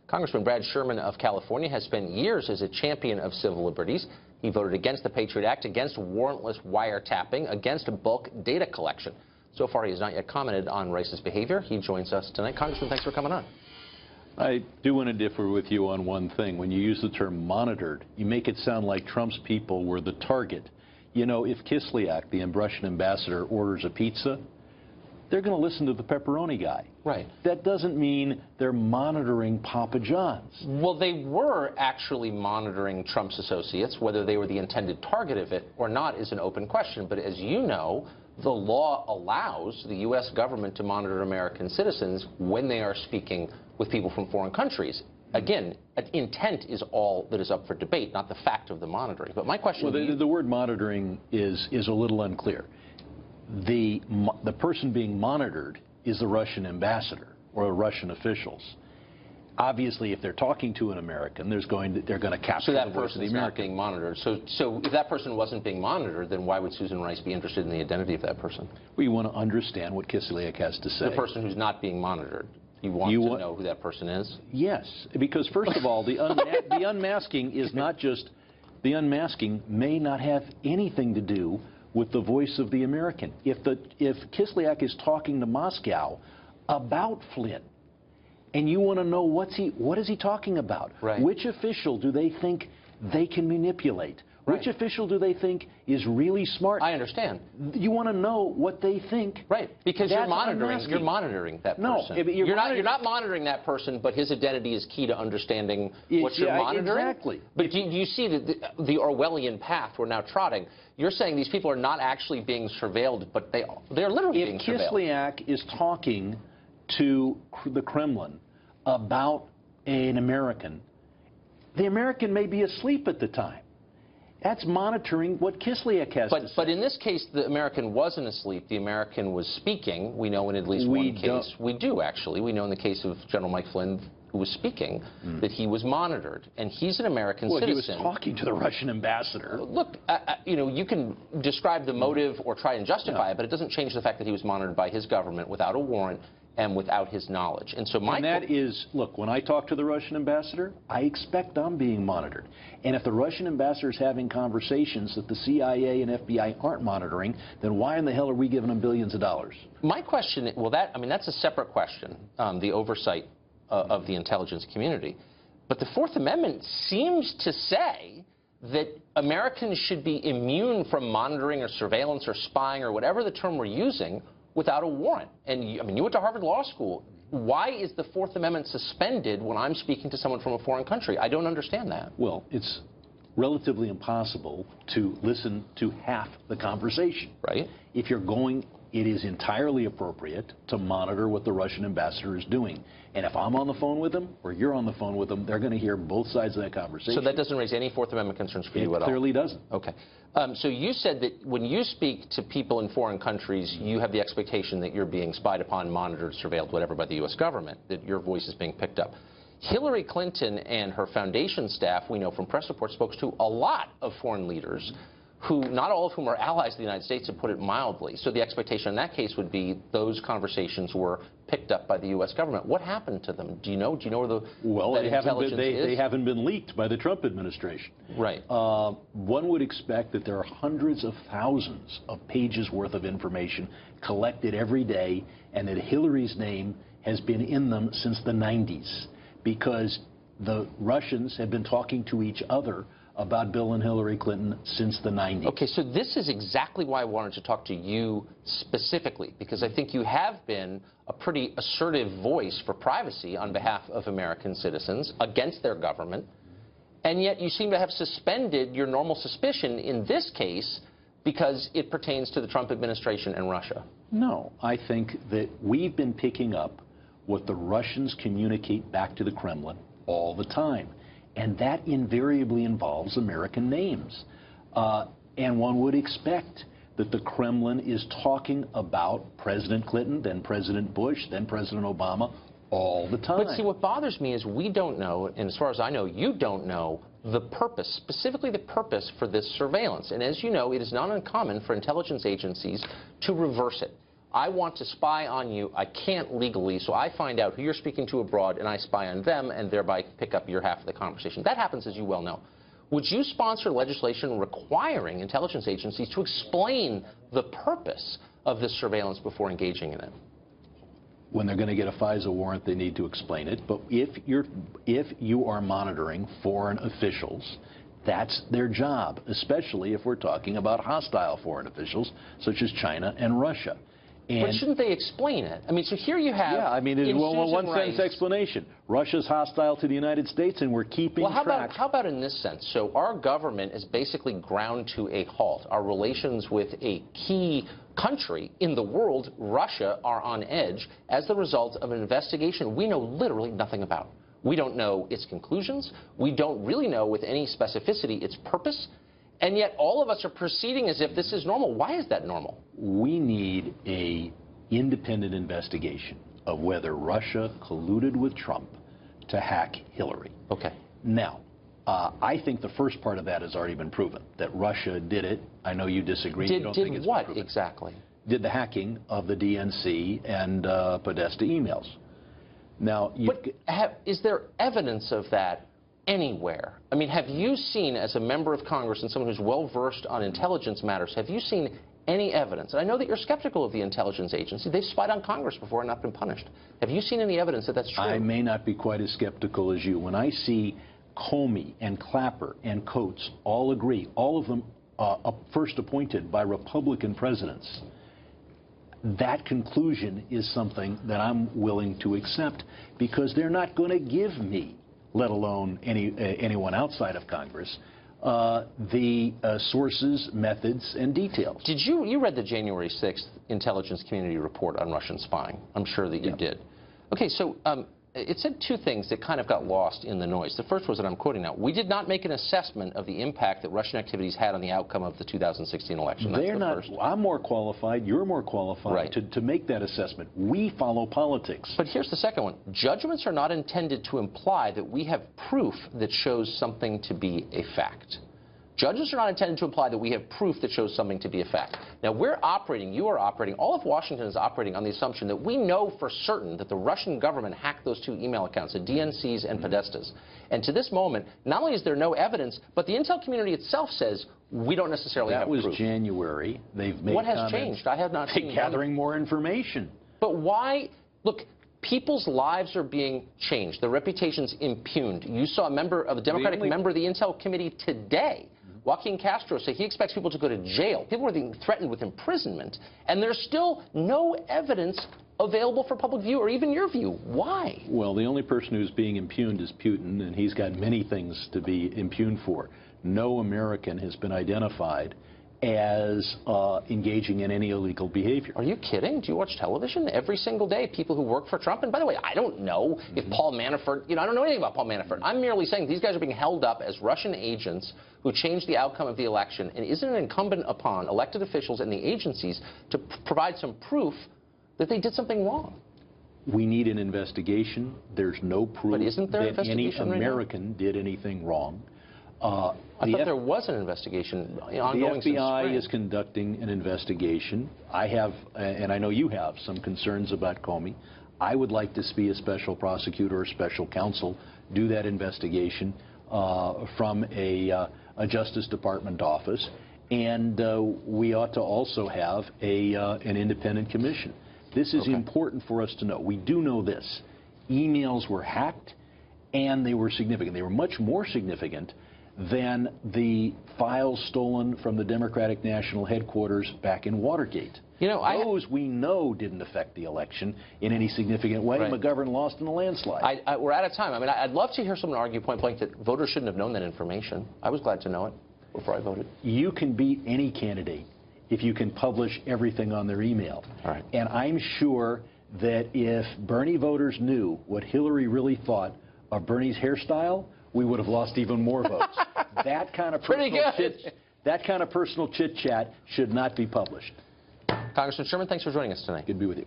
Congressman Brad Sherman of California has spent years as a champion of civil liberties. He voted against the Patriot Act, against warrantless wiretapping, against bulk data collection. So far, he has not yet commented on Rice's behavior. He joins us tonight. Congressman, thanks for coming on. I do want to differ with you on one thing. When you use the term monitored, you make it sound like Trump's people were the target. You know, if Kislyak, the Russian ambassador, orders a pizza, they're going to listen to the pepperoni guy. Right. That doesn't mean they're monitoring Papa John's. Well, they were actually monitoring Trump's associates. Whether they were the intended target of it or not is an open question. But as you know, the law allows the U.S. government to monitor American citizens when they are speaking with people from foreign countries. Again, intent is all that is up for debate, not the fact of the monitoring. But my question the word monitoring is a little unclear. The person being monitored is the Russian ambassador or the Russian officials. Obviously, if they're talking to an American, they're going to capture the voice of the American. So that person is not being monitored. So if that person wasn't being monitored, then why would Susan Rice be interested in the identity of that person? Well, you want to understand what Kislyak has to say. The person who's not being monitored. You want to know who that person is? Yes, because first of all, the unmasking is not just, the unmasking may not have anything to do with the voice of the American. If Kislyak is talking to Moscow about Flynn, and you want to know what is he talking about? Right. Which official do they think they can manipulate? Right. Which official do they think is really smart? I understand. You want to know what they think. Right, because you're monitoring that person. No, you're not monitoring that person, but his identity is key to underndstanding what you're monitoring. Exactly. But do you see the Orwellian path we're now trotting? You're saying these people are not actually being surveilled, but they're literally being surveilled. If Kislyak is talking to the Kremlin about an American, the American may be asleep at the time. That's monitoring what Kislyak has to say. But in this case, the American wasn't asleep. The American was speaking. We know in at least one case. We do, actually. We know in the case of General Mike Flynn, who was speaking, that he was monitored. And he's an American citizen. He was talking to the Russian ambassador. Look, you know, you can describe the motive or try and justify it, but it doesn't change the fact that he was monitored by his government without a warrant and without his knowledge. And so look, when I talk to the Russian ambassador, I expect I'm being monitored. And if the Russian ambassador is having conversations that the CIA and FBI aren't monitoring, then why in the hell are we giving them billions of dollars? My question, well, that's a separate question, the oversight of the intelligence community. But the Fourth Amendment seems to say that Americans should be immune from monitoring or surveillance or spying or whatever the term we're using without a warrant. And you went to Harvard Law School. Why is the Fourth Amendment suspended when I'm speaking to someone from a foreign country? I don't understand that. Well, it's relatively impossible to listen to half the conversation. Right. If you're going, it is entirely appropriate to monitor what the Russian ambassador is doing. And if I'm on the phone with them or you're on the phone with them, they're going to hear both sides of that conversation. So that doesn't raise any Fourth Amendment concerns for you at all? It clearly doesn't. Okay. So you said that when you speak to people in foreign countries, you have the expectation that you're being spied upon, monitored, surveilled, whatever, by the U.S. government, that your voice is being picked up. Hillary Clinton and her foundation staff, we know from press reports, spoke to a lot of foreign leaders who, not all of whom are allies of the United States, to put it mildly. So the expectation in that case would be those conversations were picked up by the U.S. government. What happened to them? Do you know? Do you know where they haven't been leaked by the Trump administration. Right. One would expect that there are hundreds of thousands of pages worth of information collected every day, and that Hillary's name has been in them since the 90s, because the Russians have been talking to each other about Bill and Hillary Clinton since the 90s. Okay, so this is exactly why I wanted to talk to you specifically, because I think you have been a pretty assertive voice for privacy on behalf of American citizens against their government, and yet you seem to have suspended your normal suspicion in this case because it pertains to the Trump administration and Russia. No, I think that we've been picking up what the Russians communicate back to the Kremlin all the time. And that invariably involves American names. And one would expect that the Kremlin is talking about President Clinton, then President Bush, then President Obama all the time. But see, what bothers me is we don't know, and as far as I know, you don't know the purpose, specifically the purpose for this surveillance. And as you know, it is not uncommon for intelligence agencies to reverse it. I want to spy on you. I can't legally, so I find out who you're speaking to abroad, and I spy on them, and thereby pick up your half of the conversation. That happens, as you well know. Would you sponsor legislation requiring intelligence agencies to explain the purpose of this surveillance before engaging in it? When they're going to get a FISA warrant, they need to explain it. But if you are monitoring foreign officials, that's their job, especially if we're talking about hostile foreign officials, such as China and Russia. But shouldn't they explain it? I mean, so here you have... Yeah, I mean, one-sentence explanation. Russia's hostile to the United States, and we're keeping track. How about in this sense? So our government is basically ground to a halt. Our relations with a key country in the world, Russia, are on edge as the result of an investigation we know literally nothing about. We don't know its conclusions. We don't really know with any specificity its purpose. And yet all of us are proceeding as if this is normal. Why is that normal? We need an independent investigation of whether Russia colluded with Trump to hack Hillary. Okay. Now, I think the first part of that has already been proven, that Russia did it. I know you disagree. You don't think it's what proven. Exactly? Did the hacking of the DNC and Podesta emails. Now, is there evidence of that anywhere? I mean, have you seen, as a member of Congress and someone who's well-versed on intelligence matters, have you seen any evidence? And I know that you're skeptical of the intelligence agency. They've spied on Congress before and not been punished. Have you seen any evidence that that's true? I may not be quite as skeptical as you. When I see Comey and Clapper and Coates all agree, all of them first appointed by Republican presidents, that conclusion is something that I'm willing to accept, because they're not going to give me, let alone anyone outside of Congress, the sources, methods, and details. Did you read the January 6th Intelligence Community Report on Russian spying? I'm sure that you did. Okay, so it said two things that kind of got lost in the noise. The first was, that I'm quoting now, "We did not make an assessment of the impact that Russian activities had on the outcome of the 2016 election." That's They're not. I'm more qualified. You're more qualified to make that assessment. We follow politics. But here's the second one. Judgments are not intended to imply that we have proof that shows something to be a fact. Judges are not intended to imply that we have proof that shows something to be a fact. Now, we're operating, you are operating, all of Washington is operating on the assumption that we know for certain that the Russian government hacked those two email accounts, the DNC's and Podesta's. And to this moment, not only is there no evidence, but the intel community itself says we don't necessarily have proof. That was January. They've made What has changed? I have not seen. Gathering more information. But why? Look, people's lives are being changed. Their reputation's impugned. You saw a Democratic member of the Intel Committee today, Joaquin Castro, say he expects people to go to jail. People were being threatened with imprisonment, and there's still no evidence available for public view or even your view. Why? Well, the only person who's being impugned is Putin, and he's got many things to be impugned for. No American has been identified as engaging in any illegal behavior. Are you kidding? Do you watch television? Every single day, people who work for Trump, and by the way, I don't know if Paul Manafort, I don't know anything about Paul Manafort. I'm merely saying these guys are being held up as Russian agents who changed the outcome of the election, and isn't it incumbent upon elected officials and the agencies to provide some proof that they did something wrong? We need an investigation. There's no proof that any American did anything wrong. I thought there was an investigation ongoing. The FBI is conducting an investigation. I have, and I know you have, some concerns about Comey. I would like to see a special prosecutor or special counsel do that investigation from a Justice Department office, and we ought to also have an independent commission. This is important for us to know. We do know this. Emails were hacked, and they were significant. They were much more significant than the files stolen from the Democratic National Headquarters back in Watergate. Those we know didn't affect the election in any significant way. McGovern lost in a landslide. We're out of time. I mean, I'd love to hear someone argue point blank that voters shouldn't have known that information. I was glad to know it before I voted. You can beat any candidate if you can publish everything on their email. And I'm sure that if Bernie voters knew what Hillary really thought of Bernie's hairstyle, we would have lost even more votes. That kind of personal chit-chat should not be published. Congressman Sherman, thanks for joining us tonight. Good to be with you.